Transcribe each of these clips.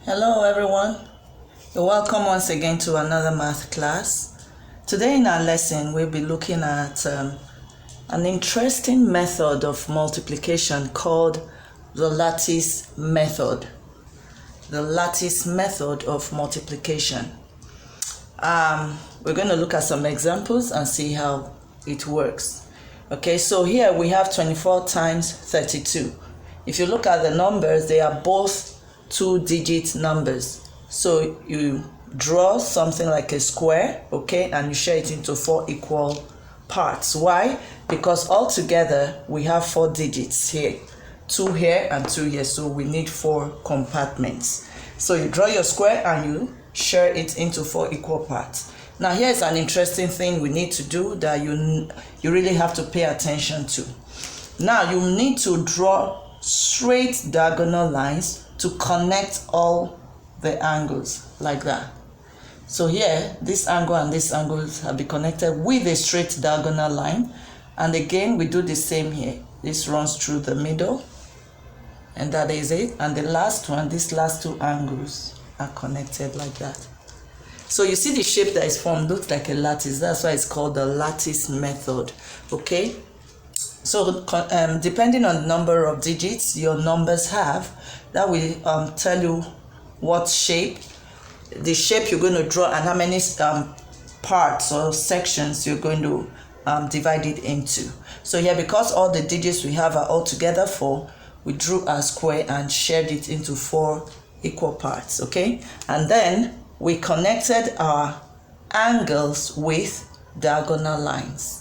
Hello everyone, you're welcome once again to another math class. Today in our lesson we'll be looking at an interesting method of multiplication called the lattice method. The lattice method of multiplication. We're going to look at some examples and see how it works. Okay, so here we have 24 times 32. If you look at the numbers, they are both two-digit numbers. So you draw something like a square, okay, and you share it into 4 equal parts. Why? Because altogether we have 4 digits here, 2 here and 2 here, so we need 4 compartments. So you draw your square and you share it into 4 equal parts. Now here's an interesting thing we need to do that you really have to pay attention to. Now you need to draw straight diagonal lines to connect all the angles like that. So here, this angle and this angle have been connected with a straight diagonal line. And again, we do the same here. This runs through the middle, and that is it. And the last one, these last 2 angles are connected like that. So you see the shape that is formed looks like a lattice. That's why it's called the lattice method, okay? So depending on the number of digits your numbers have, that will tell you what shape, the shape you're going to draw, and how many parts or sections you're going to divide it into. So here, because all the digits we have are all together 4, we drew a square and shared it into 4 equal parts, okay? And then we connected our angles with diagonal lines.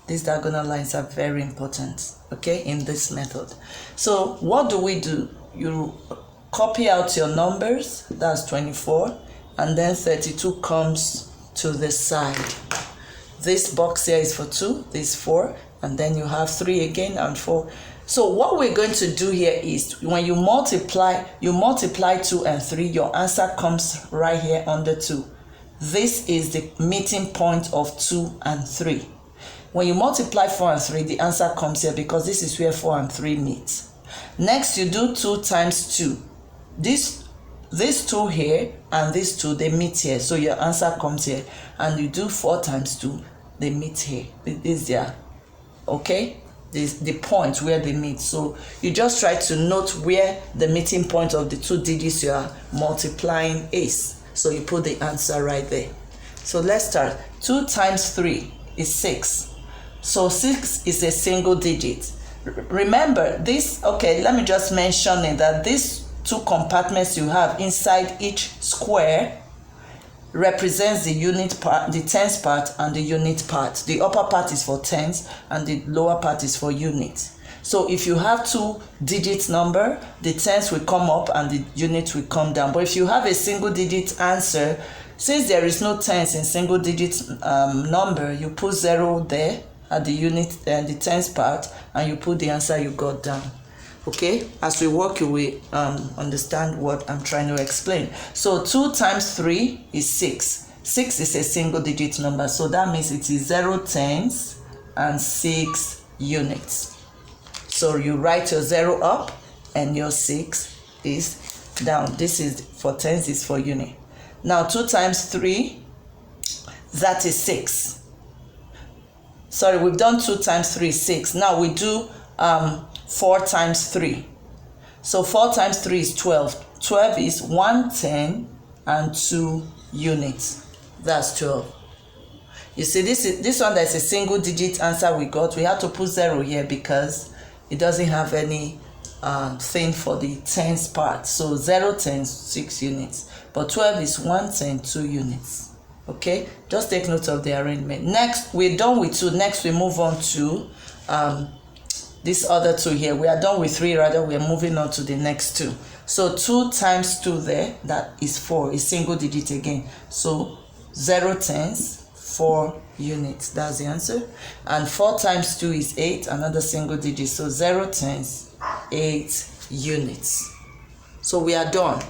These diagonal lines are very important, okay, in this method. So what do? You copy out your numbers, that's 24, and then 32 comes to the side. This box here is for 2, this 4, and then you have 3 again and 4. So what we're going to do here is when you multiply 2 and 3, your answer comes right here under 2. This is the meeting point of 2 and 3. When you multiply 4 and 3, the answer comes here because this is where 4 and 3 meet. Next, you do 2 times 2. This 2 here and this 2, they meet here. So your answer comes here. And you do 4 times 2, they meet here. This is there, okay? This the point where they meet. So you just try to note where the meeting point of the 2 digits you are multiplying is. So you put the answer right there. So let's start. 2 times 3 is 6. So 6 is a single digit. Remember this, okay, let me just mention it, that these 2 compartments you have inside each square represents the unit part, the tens part and the unit part. The upper part is for tens and the lower part is for units. So if you have 2 digit number, the tens will come up and the unit will come down. But if you have a single digit answer, since there is no tens in single digit number, you put 0 there at the unit and the tens part, and you put the answer you got down. Okay, as we work you will understand what I'm trying to explain. So 2 times 3 is 6. 6 is a single digit number, so that means it is 0 tens and 6 units. So you write your 0 up and your 6 is down. This is for tens, is for unit. Now 2 times 3, that is 6. Sorry, we've done 2 times 3, 6. Now we do 4 times 3. So 4 times 3 is 12. 12 is 1 10 and 2 units. That's 12. You see, this one, that's a single digit answer we got. We have to put 0 here because it doesn't have any thing for the tens part. So 0 tens, 6 units. But 12 is 1 10, 2 units. Okay, just take note of the arrangement. Next, we're done with 2. Next, we move on to this other 2 here. We are done with 3, rather we are moving on to the next 2. So 2 times 2 there, that is 4, is single digit again. So 0 tens, 4 units, that's the answer. And 4 times 2 is 8, another single digit. So 0 tens, 8 units. So we are done.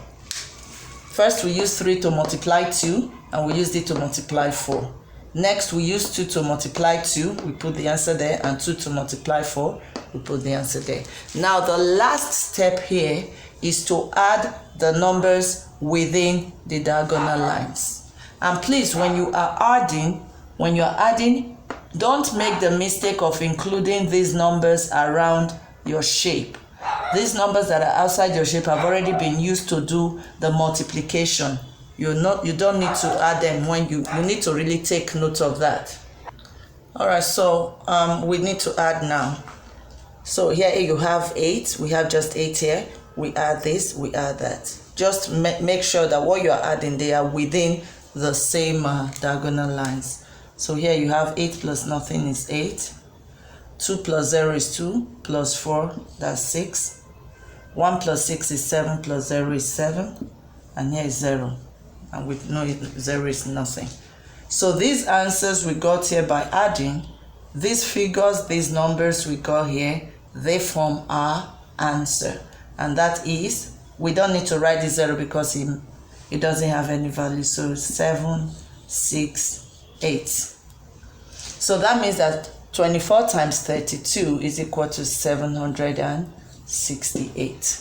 First, we use 3 to multiply 2, and we used it to multiply 4. Next, we use 2 to multiply 2, we put the answer there, and 2 to multiply 4, we put the answer there. Now, the last step here is to add the numbers within the diagonal lines. And please, when you are adding, don't make the mistake of including these numbers around your shape. These numbers that are outside your shape have already been used to do the multiplication. You don't need to add them when you need to really take note of that. All right, so we need to add now. So here you have 8. We have just 8 here. We add this, we add that. Just make sure that what you are adding, they are within the same diagonal lines. So here you have 8 plus nothing is 8. 2 plus 0 is 2, plus 4, that's 6. 1 plus 6 is 7, plus 0 is 7. And here is 0. And we know 0 is nothing. So these answers we got here by adding, these figures, these numbers we got here, they form our answer. And that is, we don't need to write the 0 because it doesn't have any value. So 7, 6, 8. So that means that 24 times 32 is equal to 768.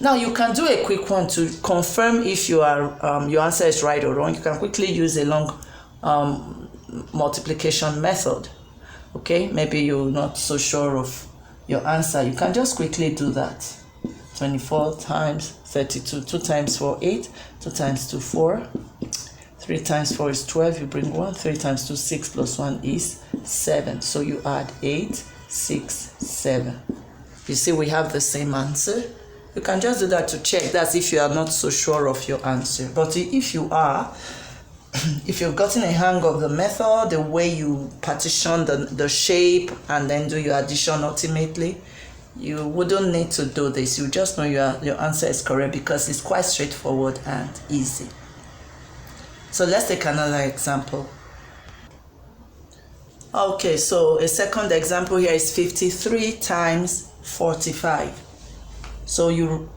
Now you can do a quick one to confirm if your answer is right or wrong. You can quickly use a long multiplication method. Okay, maybe you're not so sure of your answer. You can just quickly do that. 24 times 32. 2 times 4, 8. 2 times 2, 4. 3 times 4 is 12. You bring 1. 3 times 2, 6 plus 1 is 7. So you add 8, 6, 7. You see we have the same answer. You can just do that to check. That's if you are not so sure of your answer. But if you are, if you've gotten a hang of the method, the way you partition the shape and then do your addition ultimately, you wouldn't need to do this. You just know your answer is correct because it's quite straightforward and easy. So let's take another example. Okay, so a second example here is 53 times 45. So you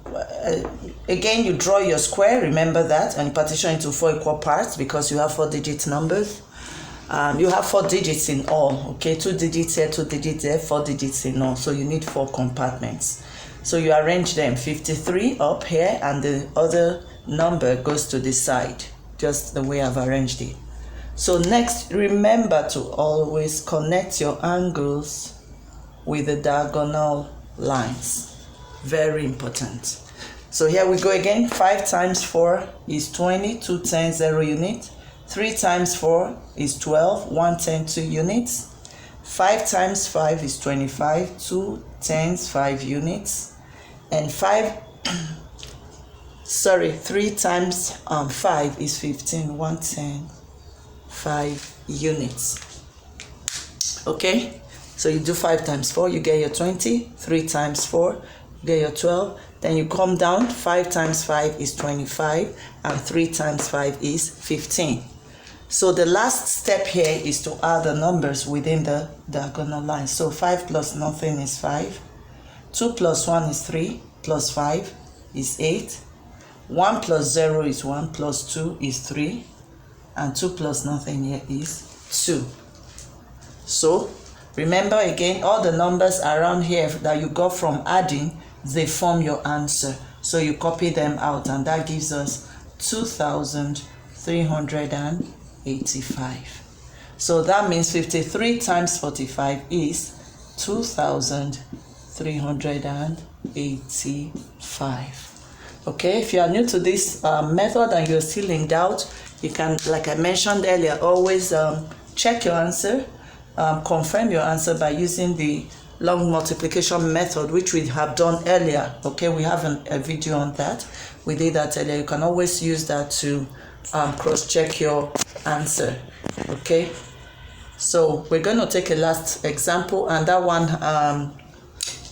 again you draw your square, remember that, and you partition into 4 equal parts because you have 4-digit numbers. You have 4 digits in all, okay? 2 digits here, 2 digits there, 4 digits in all. So you need 4 compartments. So you arrange them, 53 up here, and the other number goes to the side, just the way I've arranged it. So next, remember to always connect your angles with the diagonal lines. Very important. So here we go again. 5 times 4 is 20, 2 10, 0 units. 3 times 4 is 12, 1 10, 2 units. 5 times 5 is 25, 2 10s, 5 units. And 3 times 5 is 15, 1 10, 5 units. Okay, so you do 5 times 4, you get your 20. 3 times 4, you get your 12. Then you come down. 5 times 5 is 25, and 3 times 5 is 15. So the last step here is to add the numbers within the diagonal line. So 5 plus nothing is 5. 2 plus 1 is 3, plus 5 is 8. 1 plus 0 is 1, plus 2 is 3. And 2 plus nothing here is 2. So remember again, all the numbers around here that you got from adding, they form your answer. So you copy them out, and that gives us 2,385. So that means 53 times 45 is 2,385. Okay, if you are new to this method and you're still in doubt, you can, like I mentioned earlier, always check your answer, confirm your answer by using the long multiplication method, which we have done earlier. Okay, we have a video on that. We did that earlier. You can always use that to cross-check your answer. Okay, so we're going to take a last example, and that one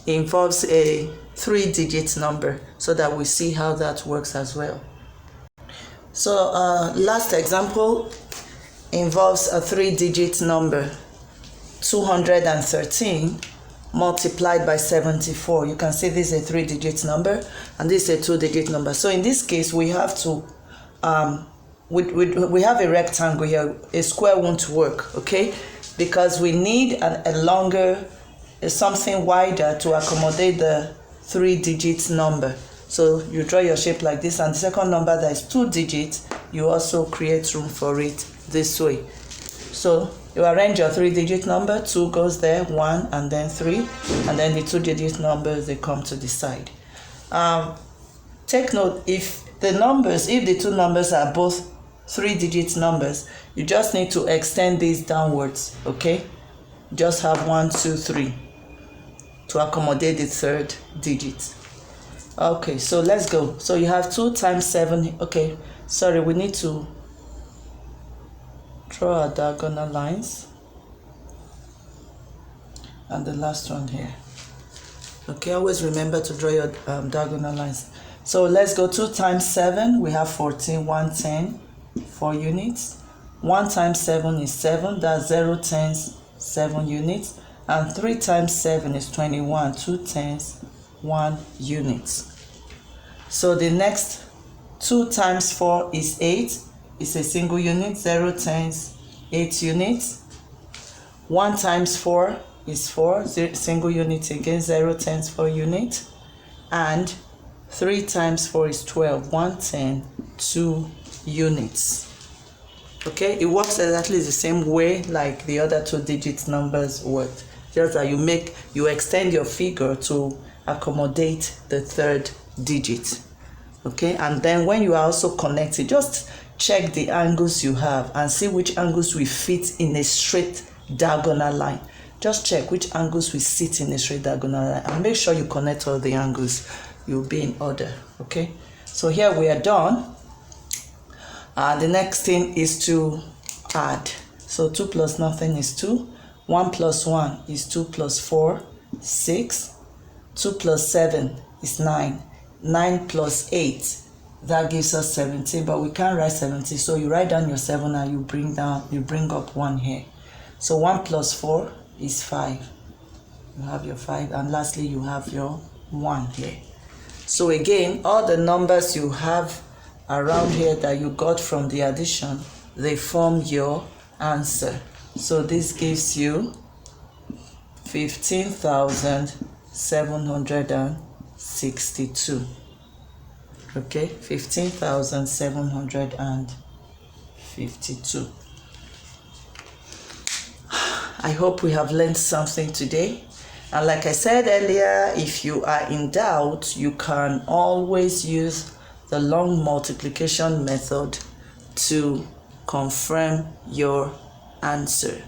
involves a 3-digit number, so that we see how that works as well. So last example involves a 3-digit number, 213 multiplied by 74. You can see this is a 3-digit number and this is a 2-digit number. So in this case, we have to we have a rectangle here. A square won't work, okay, because we need a longer, something wider to accommodate the 3-digit number. So you draw your shape like this, and the second number that is 2 digits, you also create room for it this way. So you arrange your 3-digit number, 2 goes there, 1, and then 3, and then the 2-digit numbers, they come to the side. Take note, if the two numbers are both 3-digit numbers, you just need to extend these downwards, okay? Just have 1, 2, 3 to accommodate the third digit. Okay, so let's go. So you have 2 times 7. Okay, sorry, we need to draw our diagonal lines. And the last one here. Okay, always remember to draw your diagonal lines. So let's go. 2 times 7, we have 14, 110, 4 units. 1 times 7 is 7, that's 0 tens, 7 units. And 3 times 7 is 21, 2 tens, 1 unit. So the next 2 times 4 is 8, it's a single unit, 0 tens, 8 units. 1 times 4 is 4, single unit again, 0 tens, 4 units. And 3 times 4 is 12, 1 10, 2 units. Okay, it works exactly the same way like the other 2-digit numbers work. Just that you extend your figure to accommodate the third digit. Okay, and then when you are also connected, just check the angles you have and see which angles will fit in a straight diagonal line. Just check which angles will sit in a straight diagonal line and make sure you connect all the angles. You'll be in order. Okay, so here we are done. The next thing is to add. So 2 plus nothing is 2. 1 plus 1 is 2 plus 4, 6. 2 plus 7 is 9. 9 plus 8, that gives us 17, but we can't write 17. So you write down your 7 and you bring up 1 here. So 1 plus 4 is 5. You have your 5, and lastly you have your 1 here. So again, all the numbers you have around here that you got from the addition, they form your answer. So this gives you 15,762. Okay, 15,752. I hope we have learned something today. And like I said earlier, if you are in doubt, you can always use the long multiplication method to confirm your answer.